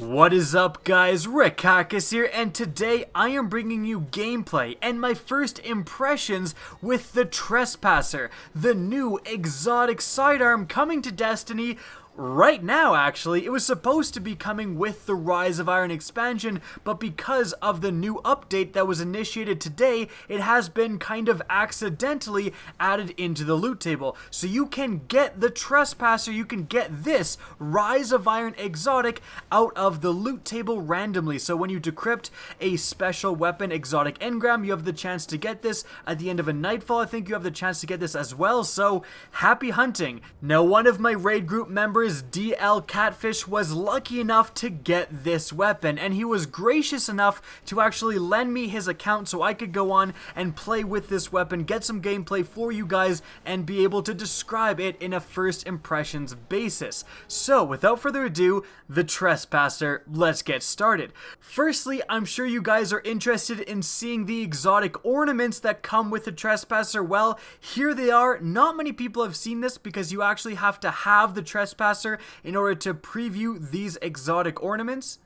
What is up, guys? Rick Hackis here, and today I am bringing you gameplay and my first impressions with the Trespasser, the new exotic sidearm coming to Destiny right now. Actually, it was supposed to be coming with the Rise of Iron expansion, but because of the new update that was initiated today, it has been kind of accidentally added into the loot table. So you can get the Trespasser, you can get this Rise of Iron exotic out of the loot table randomly. So when you decrypt a special weapon exotic engram, you have the chance to get this. At the end of a Nightfall, I think you have the chance to get this as well, so happy hunting. Now, one of my raid group members, DL Catfish, was lucky enough to get this weapon, and he was gracious enough to actually lend me his account so I could go on and play with this weapon, get some gameplay for you guys, and be able to describe it in a first impressions basis. So without further ado, the Trespasser, let's get started. Firstly, I'm sure you guys are interested in seeing the exotic ornaments that come with the Trespasser. Well, here they are. Not many people have seen this because you actually have to have the Trespasser in order to preview these exotic ornaments.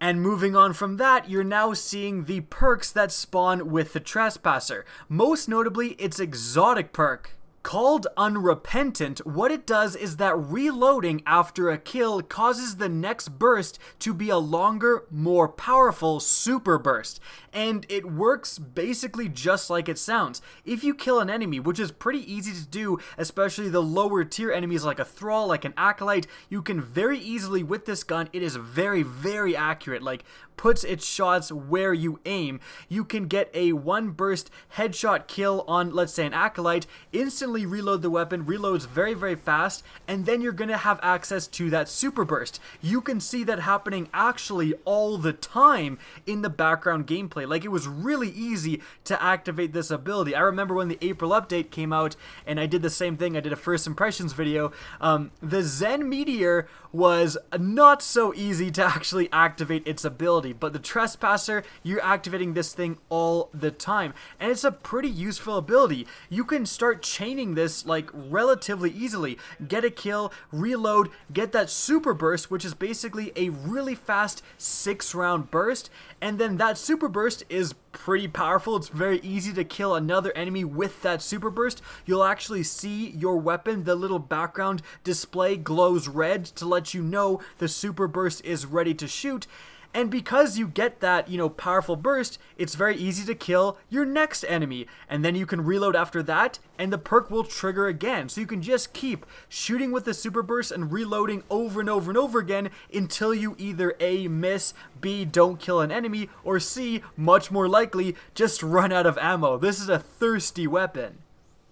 And moving on from that, you're now seeing the perks that spawn with the Trespasser. Most notably, its exotic perk. Called Unrepentant, what it does is that reloading after a kill causes the next burst to be a longer, more powerful super burst. And it works basically just like it sounds. If you kill an enemy, which is pretty easy to do, especially the lower tier enemies like a Thrall, like an Acolyte, you can very easily, with this gun, it is very, very accurate, like puts its shots where you aim. You can get a one burst headshot kill on, let's say, an Acolyte, instantly reload the weapon, reloads very, very fast, and then you're gonna have access to that super burst. You can see that happening actually all the time in the background gameplay. Like, it was really easy to activate this ability. I remember when the April update came out and I did the same thing. I did a first impressions video. The Zen Meteor was not so easy to actually activate its ability, but the Trespasser, you're activating this thing all the time, and it's a pretty useful ability. You can start chaining this like relatively easily. Get a kill, reload, get that super burst, which is basically a really fast 6-round burst, and then that super burst is pretty powerful. It's very easy to kill another enemy with that super burst. You'll actually see your weapon, the little background display glows red to let you know the super burst is ready to shoot. And because you get that, powerful burst, it's very easy to kill your next enemy. And then you can reload after that, and the perk will trigger again. So you can just keep shooting with the super burst and reloading over and over and over again until you either A, miss, B, don't kill an enemy, or C, much more likely, just run out of ammo. This is a thirsty weapon.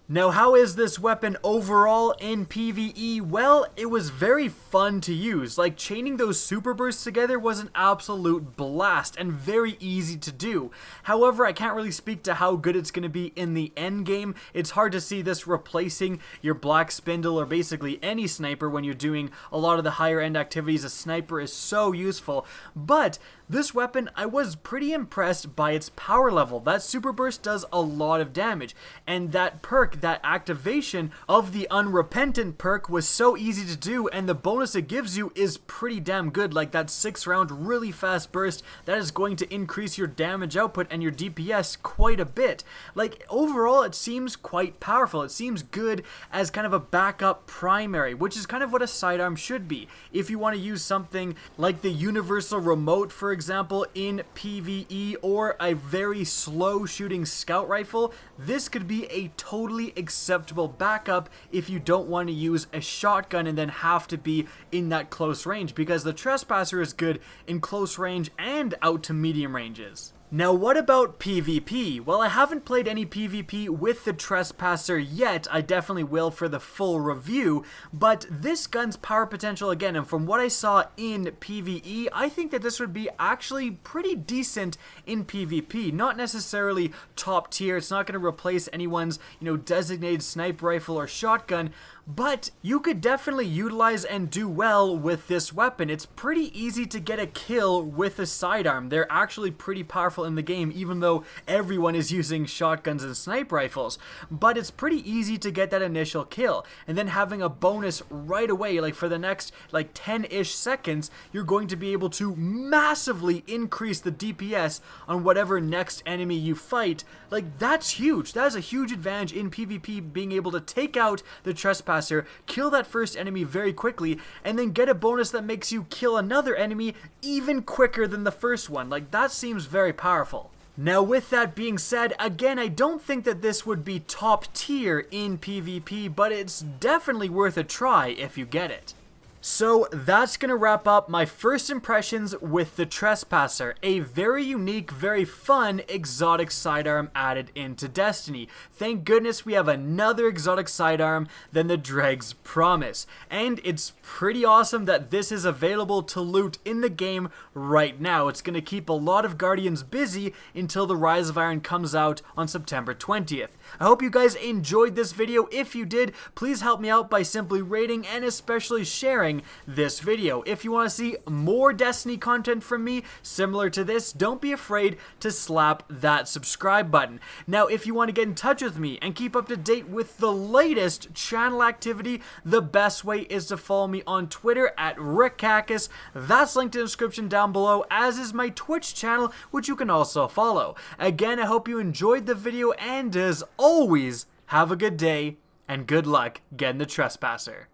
Now, how is this weapon overall in PvE? Well, it was very fun to use. Like, chaining those super bursts together was an absolute blast and very easy to do. However, I can't really speak to how good it's going to be in the end game. It's hard to see this replacing your Black Spindle or basically any sniper when you're doing a lot of the higher end activities. A sniper is so useful, but this weapon, I was pretty impressed by its power level. That super burst does a lot of damage, and that perk, that activation of the Unrepentant perk, was so easy to do, and the bonus it gives you is pretty damn good. Like that 6-round really fast burst, that is going to increase your damage output and your DPS quite a bit. Like, overall, it seems quite powerful. It seems good as kind of a backup primary, which is kind of what a sidearm should be. If you want to use something like the universal remote, for example, in PvE, or a very slow shooting scout rifle, this could be a totally acceptable backup if you don't want to use a shotgun and then have to be in that close range, because the Trespasser is good in close range and out to medium ranges. Now, what about PvP? Well, I haven't played any PvP with the Trespasser yet. I definitely will for the full review, but this gun's power potential, again, and from what I saw in PvE, I think that this would be actually pretty decent in PvP. Not necessarily top tier. It's not going to replace anyone's, designated sniper rifle or shotgun, But you could definitely utilize and do well with this weapon. It's pretty easy to get a kill with a sidearm. They're actually pretty powerful in the game, even though everyone is using shotguns and sniper rifles. But it's pretty easy to get that initial kill. And then having a bonus right away, like for the next 10-ish seconds, you're going to be able to massively increase the DPS on whatever next enemy you fight. Like, that's huge. That is a huge advantage in PvP, being able to take out the Trespasser, kill that first enemy very quickly, and then get a bonus that makes you kill another enemy even quicker than the first one. Like, that seems very powerful. Now, with that being said, again, I don't think that this would be top tier in PvP, but it's definitely worth a try if you get it. So that's gonna wrap up my first impressions with the Trespasser, a very unique, very fun exotic sidearm added into Destiny. Thank goodness we have another exotic sidearm than the Dregs promise. And it's pretty awesome that this is available to loot in the game right now. It's gonna keep a lot of Guardians busy until the Rise of Iron comes out on September 20th. I hope you guys enjoyed this video. If you did, please help me out by simply rating and especially sharing this video. If you want to see more Destiny content from me similar to this, don't be afraid to slap that subscribe button. Now, if you want to get in touch with me and keep up to date with the latest channel activity, the best way is to follow me on Twitter at RickCacus. That's linked in the description down below, as is my Twitch channel, which you can also follow. Again, I hope you enjoyed the video, and as always, have a good day and good luck getting the Trespasser.